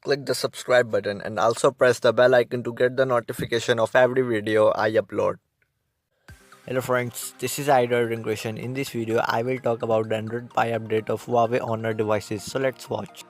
click the subscribe button and also press the bell icon to get the notification of every video I upload. Hello friends, this is Android question. In this video, I will talk about the Android Pie update of Huawei Honor devices. So let's watch.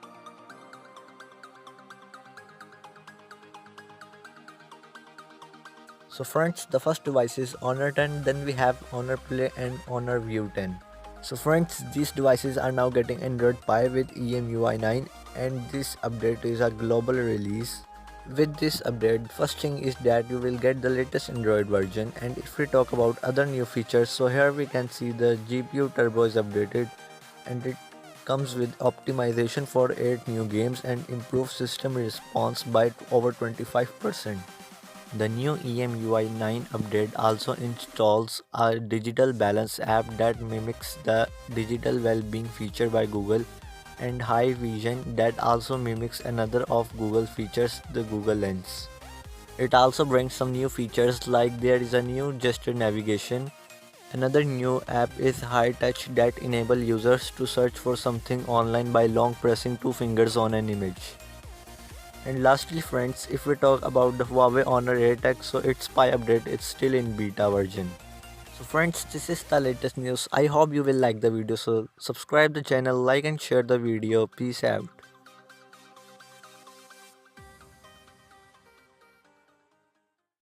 So friends, the first device is Honor 10, then we have Honor Play and Honor View 10. So friends, these devices are now getting Android Pie with emui 9 and this update is a global release. With this update, first thing is that you will get the latest Android version, and if we talk about other new features, so here we can see the GPU turbo is updated and it comes with optimization for 8 new games and improved system response by over 25%. The new emui 9 update also installs a digital balance app that mimics the digital well-being feature by Google and high vision that also mimics another of Google features, the Google Lens. It also brings some new features like there is a new gesture navigation. Another new app is High Touch that enable users to search for something online by long pressing two fingers on an image. And lastly friends, if we talk about the Huawei Honor 8X, so its Pie update is still in beta version. So friends, this is the latest news. I hope you will like the video, so subscribe the channel, like and share the video. Peace out.